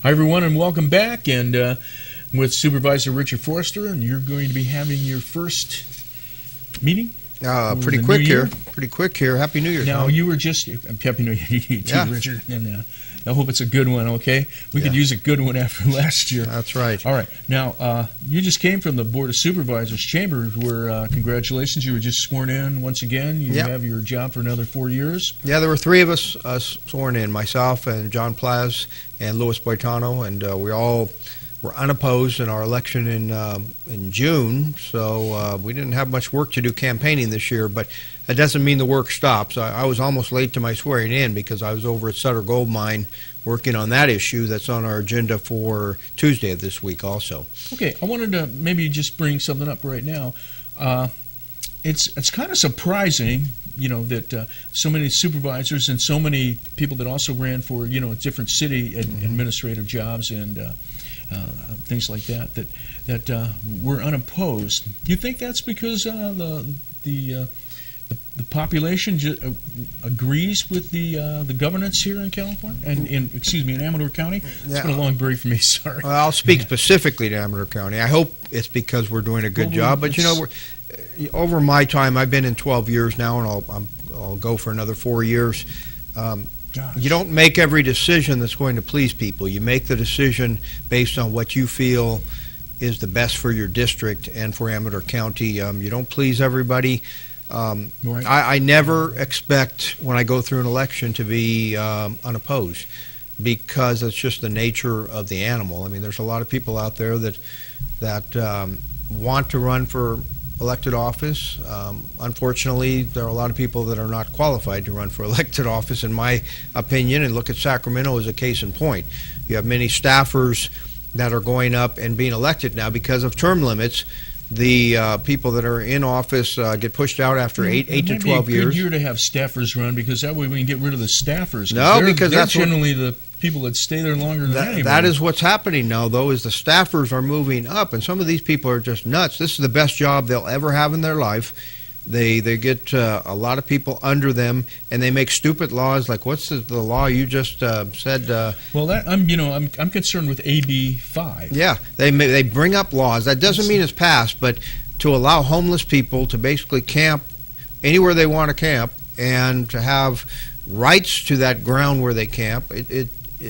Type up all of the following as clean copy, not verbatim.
Hi, everyone, and welcome back. And with Supervisor Richard Forster, and you're going to be having your first meeting. Pretty quick here. Pretty quick here. Happy New Year. Now, Tom. you were just Happy New Year to you too, Yeah. Richard. And I hope it's a good one. Okay, we could use a good one after last year. That's right. All right. Now, you just came from the Board of Supervisors chamber, where congratulations, you were just sworn in once again. You have your job for another 4 years. Yeah, there were three of us sworn in: myself and John Plaz and Louis Boitano, and we all were unopposed in our election in June. So we didn't have much work to do campaigning this year, but that doesn't mean the work stops. I was almost late to my swearing in because I was over at Sutter Gold Mine working on that issue that's on our agenda for Tuesday of this week also. Okay, I wanted to maybe just bring something up right now. It's kind of surprising, that so many supervisors and so many people that also ran for, different city administrative jobs and things like that were unopposed. Do you think that's because the population agrees with the governance here in California and in Amador County? It's been a long break for me. Sorry. Well, I'll speak specifically to Amador County. I hope it's because we're doing a good job. But over my time, I've been in 12 years now, and I'll go for another 4 years. You don't make every decision that's going to please people. You make the decision based on what you feel is the best for your district and for Amador County. You don't please everybody. Right. I never expect when I go through an election to be unopposed, because it's just the nature of the animal. I mean, there's a lot of people out there that want to run for elected office. Unfortunately, there are a lot of people that are not qualified to run for elected office, in my opinion, and look at Sacramento as a case in point. You have many staffers that are going up and being elected now because of term limits. The people that are in office get pushed out after 8 to 12 years. It's a good year to have staffers run, because that way we can get rid of the staffers. No, because they're that's generally the people that stay there longer than anybody. That is what's happening now, though, is the staffers are moving up, and some of these people are just nuts. This is the best job they'll ever have in their life. They get a lot of people under them, and they make stupid laws like what's the law you just said? Well, I'm concerned with AB 5. Yeah, they bring up laws. That doesn't mean it's passed, but to allow homeless people to basically camp anywhere they want to camp and to have rights to that ground where they camp.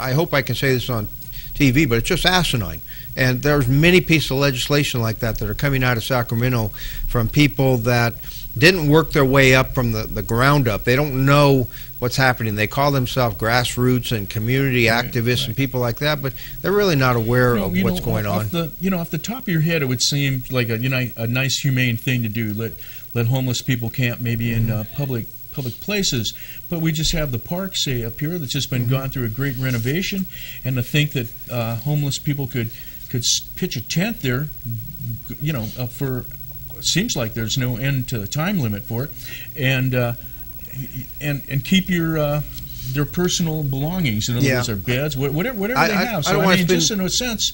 I hope I can say this on TV, but it's just asinine. And there's many pieces of legislation like that are coming out of Sacramento from people that didn't work their way up from the ground up. They don't know what's happening. They call themselves grassroots and community activists and people like that, but they're really not aware of what's going on. Off the top of your head, it would seem like a nice, humane thing to do. Let homeless people camp maybe in public places, but we just have the park, say, up here, that's just been gone through a great renovation, and to think that homeless people could pitch a tent there, for seems like there's no end to the time limit for it, and keep their personal belongings. In other words, their beds, whatever they have. So just in a sense,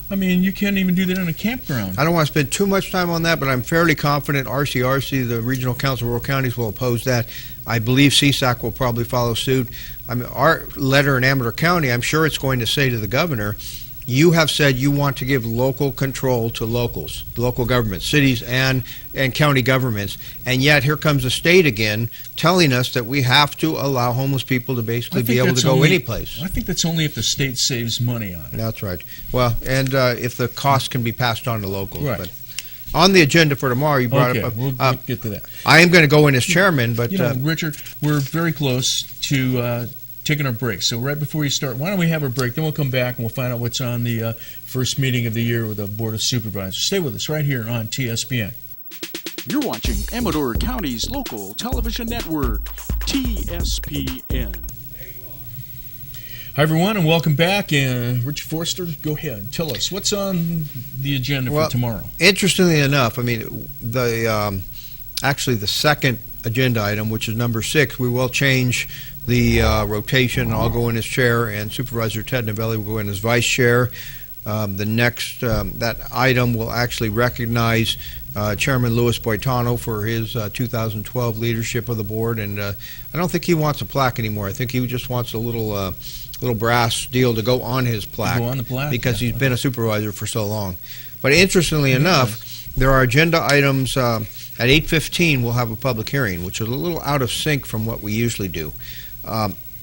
you can't even do that in a campground. I don't want to spend too much time on that, but I'm fairly confident RCRC, the Regional Council of Rural Counties, will oppose that. I believe CSAC will probably follow suit. Our letter in Amador County, I'm sure it's going to say to the governor, you have said you want to give local control to locals, local governments, cities and county governments, and yet here comes the state again telling us that we have to allow homeless people to basically be able to go any place. I think that's only if the state saves money on it. That's right. Well, and if the cost can be passed on to locals. Right. But on the agenda for tomorrow, you brought up. We'll get to that. I am going to go in as chairman, but Richard, we're very close to taking our break. So right before you start, why don't we have a break? Then we'll come back and we'll find out what's on the first meeting of the year with the Board of Supervisors. Stay with us right here on TSPN. You're watching Amador County's local television network, TSPN. Hi, everyone, and welcome back. Richard Forster, go ahead. Tell us, what's on the agenda for tomorrow? Interestingly enough, actually the second agenda item, which is number 6, we will change the rotation. I'll go in as chair, and Supervisor Ted Novelli will go in as vice chair. The next that item will actually recognize Chairman Louis Boitano for his 2012 leadership of the board, and I don't think he wants a plaque anymore. I think he just wants a little brass deal to go on his plaque, Go on the plaque, because yeah. he's been a supervisor for so long. But interestingly enough, there are agenda items. At 8:15, we'll have a public hearing, which is a little out of sync from what we usually do.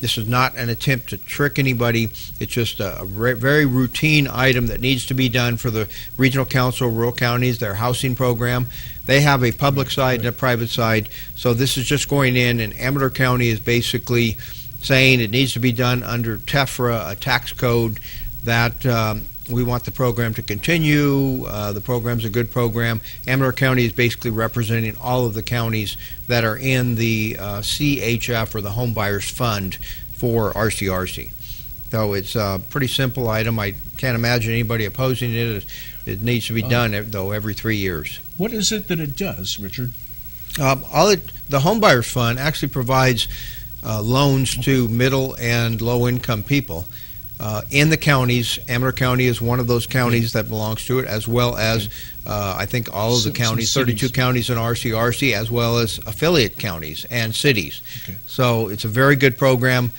This is not an attempt to trick anybody. It's just a very routine item that needs to be done for the Regional Council of Rural Counties, their housing program. They have a public side and a private side, so this is just going in, and Amador County is basically saying it needs to be done under TEFRA, a tax code, that we want the program to continue. The program's a good program. Amador County is basically representing all of the counties that are in the CHF, or the Home Buyers Fund, for RCRC. So it's a pretty simple item. I can't imagine anybody opposing it. It needs to be done, though, every 3 years. What is it that it does, Richard? The Home Buyers Fund actually provides loans to middle and low-income people. In the counties. Amador County is one of those counties that belongs to it, as well as I think all of the counties, 32 counties in RCRC, as well as affiliate counties and cities. Okay. So it's a very good program.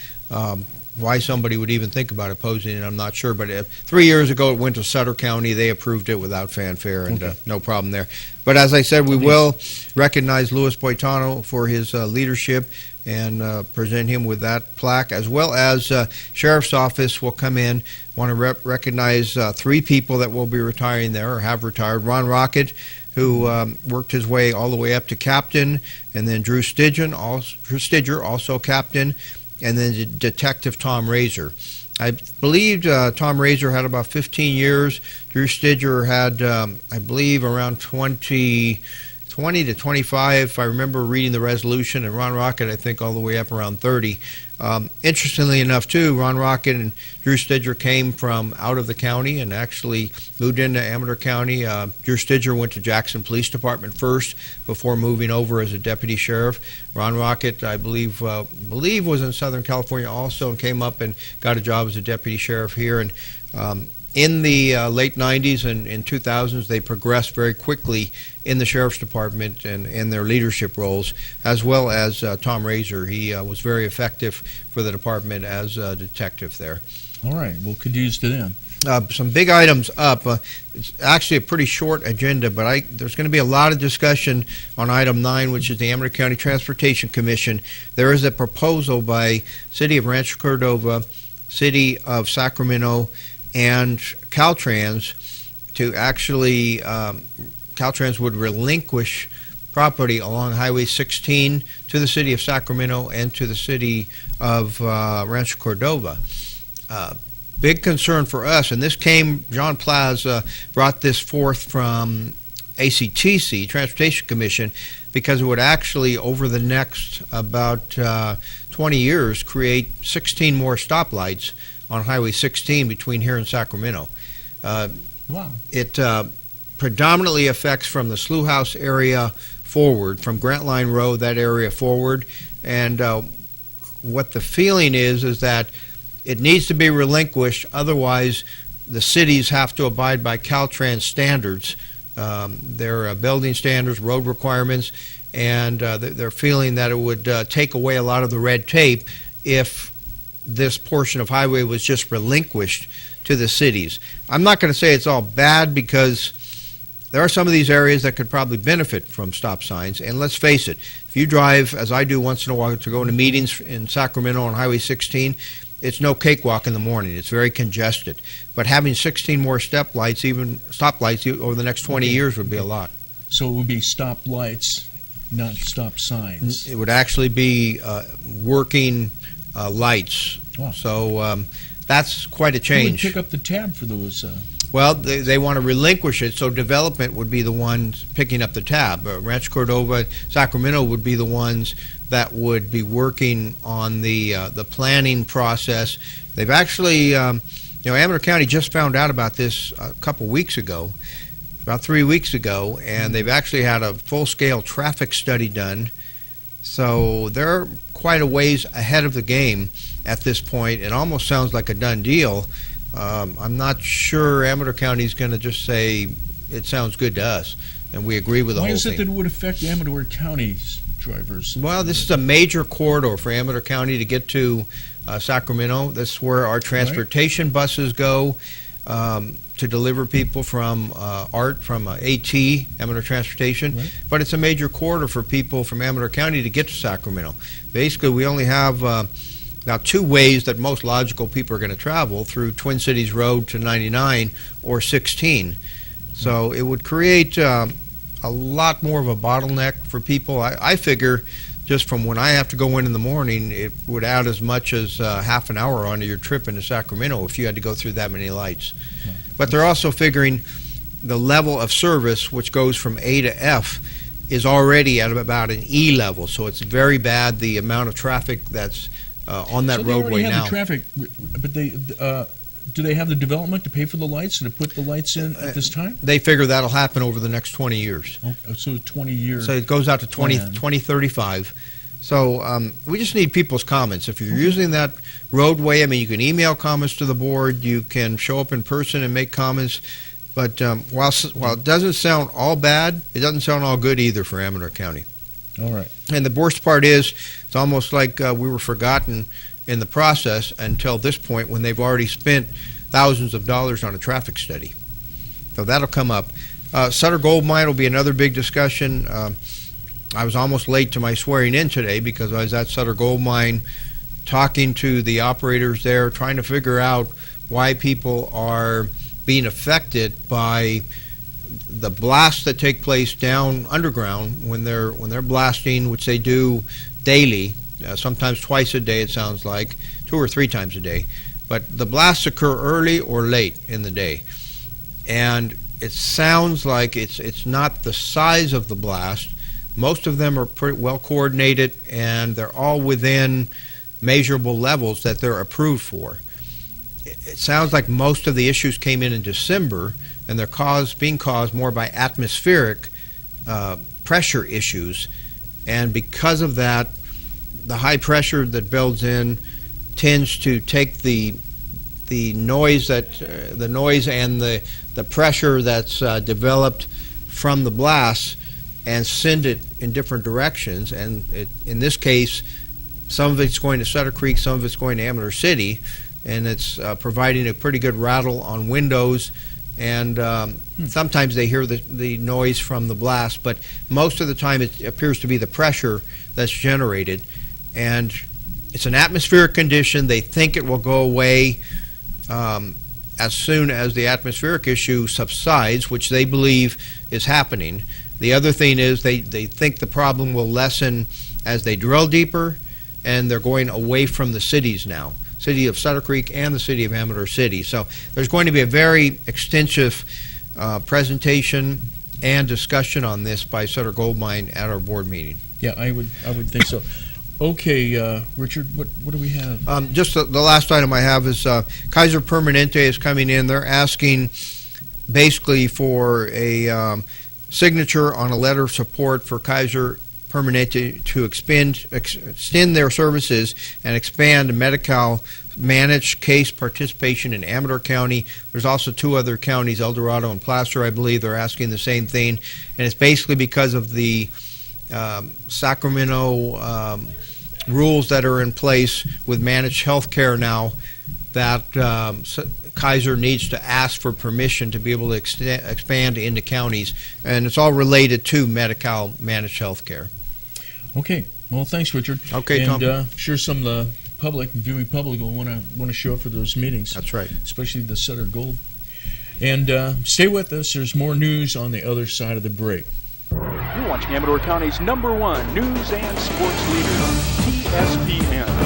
Why somebody would even think about opposing it, I'm not sure. But 3 years ago, it went to Sutter County. They approved it without fanfare, and no problem there. But as I said, we will recognize Louis Boitano for his leadership and present him with that plaque, as well as Sheriff's Office will come in. Want to recognize 3 people that will be retiring there, or have retired. Ron Rocket, who worked his way all the way up to captain, and then Drew Stidger, also captain, and then Detective Tom Razor. I believe Tom Razor had about 15 years. Drew Stidger had, I believe, around 20 to 25, if I remember reading the resolution, and Ron Rocket, I think, all the way up around 30. Interestingly enough, too, Ron Rocket and Drew Stidger came from out of the county and actually moved into Amador County. Drew Stidger went to Jackson Police Department first before moving over as a deputy sheriff. Ron Rocket, I believe was in Southern California also, and came up and got a job as a deputy sheriff here. And in the late 90s and in 2000s, they progressed very quickly in the Sheriff's Department and in their leadership roles, as well as Tom Razor. He was very effective for the department as a detective there. All right, well, kudos to them. Some big items up. It's actually a pretty short agenda, but there's going to be a lot of discussion on item 9, which is the Amador County Transportation Commission. There is a proposal by City of Rancho Cordova, City of Sacramento, and Caltrans to actually, Caltrans would relinquish property along Highway 16 to the City of Sacramento and to the City of Rancho Cordova. Big concern for us, and this came, John Plaza brought this forth from ACTC, Transportation Commission, because it would actually, over the next about 20 years, create 16 more stoplights on Highway 16 between here and Sacramento. Wow. It predominantly affects from the Slough House area forward, from Grant Line Road, that area forward. And what the feeling is that it needs to be relinquished, otherwise the cities have to abide by Caltrans standards, their building standards, road requirements, and they're feeling that it would take away a lot of the red tape if this portion of highway was just relinquished to the cities. I'm not going to say it's all bad, because there are some of these areas that could probably benefit from stop signs. And let's face it, if you drive, as I do once in a while, to go to meetings in Sacramento on Highway 16, it's no cakewalk in the morning. It's very congested. But having 16 more stoplights over the next 20 years would be a lot. So it would be stop lights, not stop signs. It would actually be working lights. Wow. So that's quite a change. Who would pick up the tab for those? Well, they want to relinquish it, so development would be the ones picking up the tab. Rancho Cordova, Sacramento would be the ones that would be working on the planning process. They've actually, Amador County just found out about this a couple weeks ago, about 3 weeks ago, and they've actually had a full-scale traffic study done. So they're quite a ways ahead of the game at this point. It almost sounds like a done deal. I'm not sure Amador County is going to just say it sounds good to us. and we agree with the Why whole is it thing. that it would affect Amador County's drivers? Well, this is a major corridor for Amador County to get to Sacramento. This is where our transportation buses go to deliver people from AT, Amador Transportation. Right. But it's a major corridor for people from Amador County to get to Sacramento. Basically, we only have now two ways that most logical people are going to travel, through Twin Cities Road to 99 or 16. So it would create a lot more of a bottleneck for people. I figure just from when I have to go in the morning, it would add as much as half an hour onto your trip into Sacramento if you had to go through that many lights. Right. But they're also figuring the level of service, which goes from A to F, is already at about an E level. So it's very bad, the amount of traffic that's on that so they roadway already have now. the traffic, but they do they have the development to pay for the lights and to put the lights in at this time? They figure that'll happen over the next 20 years. Oh, so 20 years. So it goes out to 20 2035. So we just need people's comments. If you're using that roadway, I mean, you can email comments to the board. You can show up in person and make comments. But while it doesn't sound all bad, it doesn't sound all good either for Amador County. All right. And the worst part is, it's almost like we were forgotten in the process until this point, when they've already spent thousands of dollars on a traffic study. So that'll come up. Sutter Gold Mine will be another big discussion. I was almost late to my swearing in today because I was at Sutter Gold Mine talking to the operators there, trying to figure out why people are being affected by the blasts that take place down underground when they're blasting, which they do daily, sometimes twice a day, it sounds like, 2 or 3 times a day. But the blasts occur early or late in the day. And it sounds like it's not the size of the blast. Most of them are pretty well coordinated, and they're all within measurable levels that they're approved for. It sounds like most of the issues came in December, and they're being caused more by atmospheric pressure issues. And because of that, the high pressure that builds in tends to take the noise and the pressure that's developed from the blast and send it in different directions. And in this case, some of it's going to Sutter Creek, some of it's going to Amador City, and it's providing a pretty good rattle on windows. And sometimes they hear the noise from the blast, but most of the time it appears to be the pressure that's generated. And it's an atmospheric condition. They think it will go away as soon as the atmospheric issue subsides, which they believe is happening. The other thing is they think the problem will lessen as they drill deeper, and they're going away from the cities now, city of Sutter Creek and the city of Amador City. So there's going to be a very extensive presentation and discussion on this by Sutter Gold Mine at our board meeting. Yeah, I would think so. Okay, Richard, what do we have? Just the last item I have is Kaiser Permanente is coming in. They're asking basically for a signature on a letter of support for Kaiser Permanente to extend their services and expand Medi-Cal managed case participation in Amador County. There's also 2 other counties, El Dorado and Placer, I believe. They're asking the same thing, and it's basically because of the Sacramento rules that are in place with managed health care now, that Kaiser needs to ask for permission to be able to expand into counties, and it's all related to Medi-Cal managed health care. Okay. Well, thanks, Richard. Okay, and, Tom. I'm sure some of the viewing public will want to show up for those meetings. That's right. Especially the Sutter Gold. And stay with us. There's more news on the other side of the break. You're watching Amador County's #1 news and sports leader, TSPN.